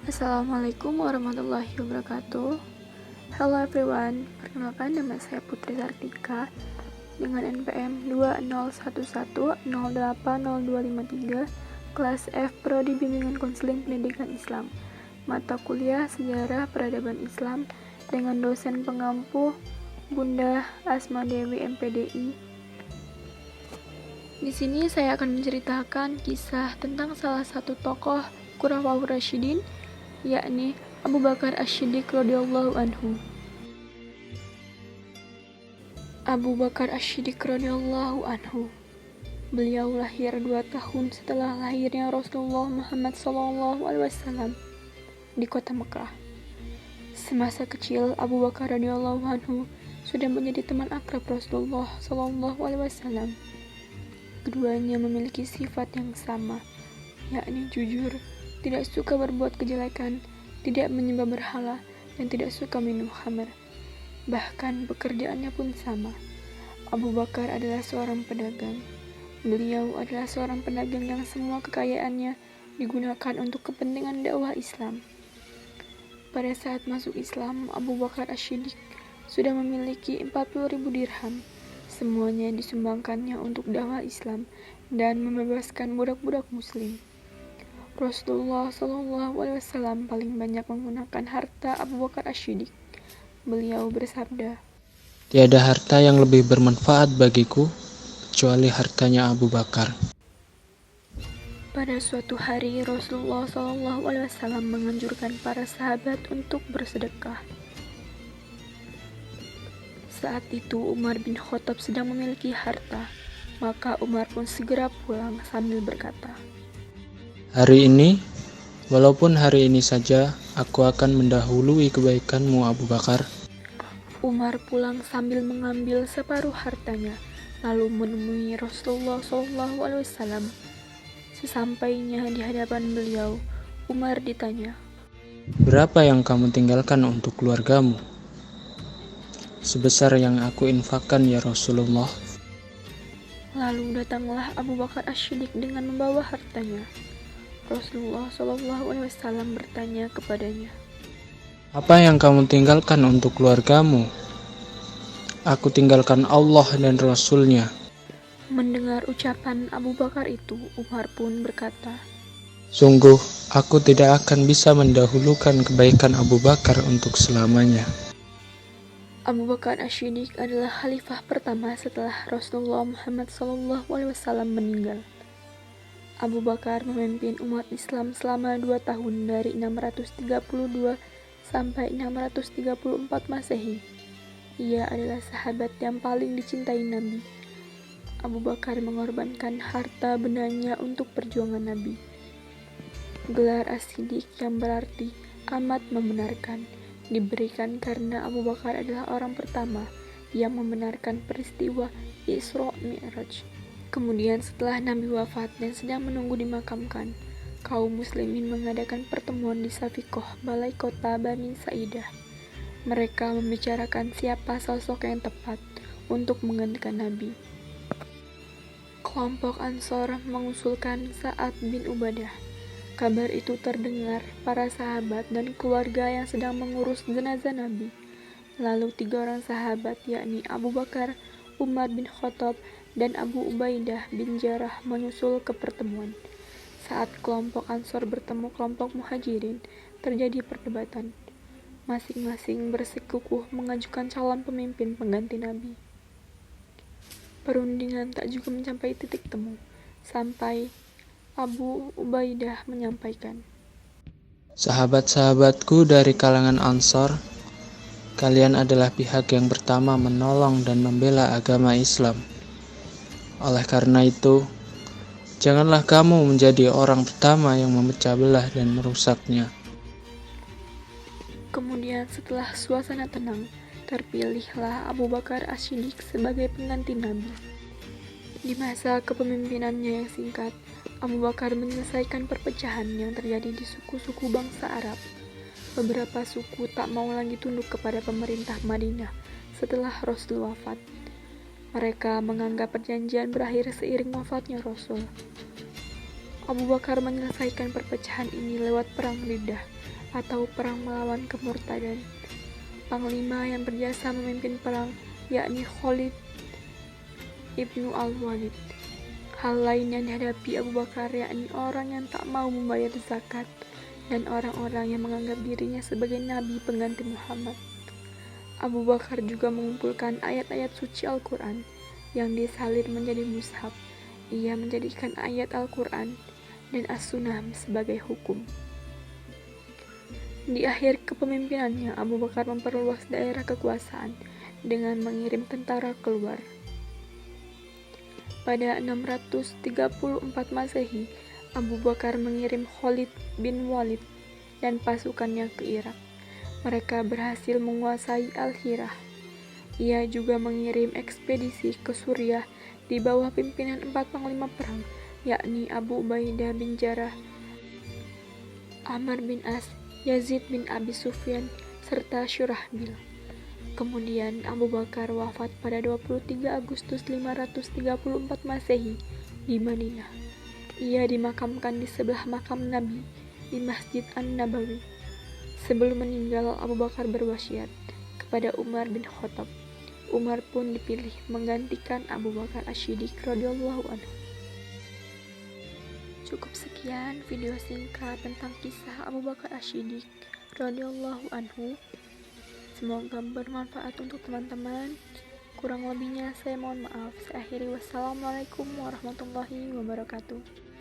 Assalamualaikum warahmatullahi wabarakatuh. Hello everyone, perkenalkan nama saya Putri Sartika dengan NPM 20110808253, kelas F Prodi Bimbingan Konseling Pendidikan Islam, mata kuliah Sejarah Peradaban Islam dengan dosen pengampu Bunda Asma Dewi MPDI. Di sini saya akan menceritakan kisah tentang salah satu tokoh Khulafaur Rasyidin, yakni Abu Bakar Asy-Syiddiq radhiyallahu anhu. Abu Bakar Asy-Syiddiq radhiyallahu anhu. Beliau lahir 2 tahun setelah lahirnya Rasulullah Muhammad SAW di kota Mekah. Semasa kecil, Abu Bakar radhiyallahu anhu sudah menjadi teman akrab Rasulullah SAW. Keduanya memiliki sifat yang sama, yakni jujur, tidak suka berbuat kejelekan, tidak menyembah berhala, dan tidak suka minum khamr. Bahkan pekerjaannya pun sama. Abu Bakar adalah seorang pedagang. Beliau adalah seorang pedagang yang semua kekayaannya digunakan untuk kepentingan dakwah Islam. Pada saat masuk Islam, Abu Bakar Asy-Syiddiq sudah memiliki 40.000 dirham. Semuanya disumbangkannya untuk dakwah Islam dan membebaskan budak-budak muslim. Rasulullah SAW paling banyak menggunakan harta Abu Bakar Asy-Syiddiq. Beliau bersabda, "Tiada harta yang lebih bermanfaat bagiku kecuali hartanya Abu Bakar." Pada suatu hari Rasulullah SAW menganjurkan para sahabat untuk bersedekah. Saat itu Umar bin Khattab sedang memiliki harta, maka Umar pun segera pulang sambil berkata, "Hari ini, walaupun hari ini saja, aku akan mendahului kebaikanmu Abu Bakar." Umar pulang sambil mengambil separuh hartanya, lalu menemui Rasulullah SAW. Sesampainya di hadapan beliau, Umar ditanya, "Berapa yang kamu tinggalkan untuk keluargamu?" "Sebesar yang aku infakkan ya Rasulullah." Lalu datanglah Abu Bakar Asy-Syiddiq dengan membawa hartanya. Rasulullah SAW bertanya kepadanya, "Apa yang kamu tinggalkan untuk keluargamu?" "Aku tinggalkan Allah dan Rasul-Nya." Mendengar ucapan Abu Bakar itu, Umar pun berkata, "Sungguh, aku tidak akan bisa mendahulukan kebaikan Abu Bakar untuk selamanya." Abu Bakar Asy-Syiddiq adalah khalifah pertama setelah Rasulullah Muhammad SAW meninggal. Abu Bakar memimpin umat Islam selama 2 tahun dari 632 sampai 634 Masehi. Ia adalah sahabat yang paling dicintai Nabi. Abu Bakar mengorbankan harta bendanya untuk perjuangan Nabi. Gelar As-Siddiq yang berarti amat membenarkan diberikan karena Abu Bakar adalah orang pertama yang membenarkan peristiwa Isra Mi'raj. Kemudian setelah Nabi wafat dan sedang menunggu dimakamkan, kaum muslimin mengadakan pertemuan di Safiqoh, balai kota Bani Sa'idah. Mereka membicarakan siapa sosok yang tepat untuk menggantikan Nabi. Kelompok Ansor mengusulkan Sa'ad bin Ubadah. Kabar itu terdengar para sahabat dan keluarga yang sedang mengurus jenazah Nabi. Lalu 3 orang sahabat, yakni Abu Bakar, Umar bin Khattab, dan Abu Ubaidah bin Jarrah menyusul ke pertemuan. Saat kelompok Ansor bertemu kelompok Muhajirin, terjadi perdebatan. Masing-masing bersikukuh mengajukan calon pemimpin pengganti Nabi. Perundingan tak juga mencapai titik temu, sampai Abu Ubaidah menyampaikan, "Sahabat-sahabatku dari kalangan Ansor, kalian adalah pihak yang pertama menolong dan membela agama Islam. Oleh karena itu, janganlah kamu menjadi orang pertama yang memecah belah dan merusaknya." Kemudian setelah suasana tenang, terpilihlah Abu Bakar Asy-Syiddiq sebagai pengganti Nabi. Di masa kepemimpinannya yang singkat, Abu Bakar menyelesaikan perpecahan yang terjadi di suku-suku bangsa Arab. Beberapa suku tak mau lagi tunduk kepada pemerintah Madinah setelah Rasul wafat. Mereka menganggap perjanjian berakhir seiring wafatnya Rasul. Abu Bakar menyelesaikan perpecahan ini lewat perang Riddah atau perang melawan kemurtadan. Panglima yang berjasa memimpin perang yakni Khalid ibnu Al-Walid. Hal lain yang dihadapi Abu Bakar yakni orang yang tak mau membayar zakat dan orang-orang yang menganggap dirinya sebagai nabi pengganti Muhammad. Abu Bakar juga mengumpulkan ayat-ayat suci Al-Quran yang disalin menjadi mushaf. Ia menjadikan ayat Al-Quran dan As-Sunnah sebagai hukum. Di akhir kepemimpinannya, Abu Bakar memperluas daerah kekuasaan dengan mengirim tentara keluar. Pada 634 Masehi, Abu Bakar mengirim Khalid bin Walid dan pasukannya ke Irak. Mereka berhasil menguasai Al-Hirah. Ia juga mengirim ekspedisi ke Suriah di bawah pimpinan 4 panglima perang, yakni Abu Ubaidah bin Jarrah, Amr bin As, Yazid bin Abi Sufyan, serta Syurahbil. Kemudian Abu Bakar wafat pada 23 Agustus 534 Masehi di Madinah. Ia dimakamkan di sebelah makam Nabi di Masjid An-Nabawi. Sebelum meninggal, Abu Bakar berwasiat kepada Umar bin Khattab. Umar pun dipilih menggantikan Abu Bakar Asy-Syiddiq radhiyallahu anhu. Cukup sekian video singkat tentang kisah Abu Bakar Asy-Syiddiq radhiyallahu anhu. Semoga bermanfaat untuk teman-teman. Kurang lebihnya saya mohon maaf. Saya akhiri, wassalamualaikum warahmatullahi wabarakatuh.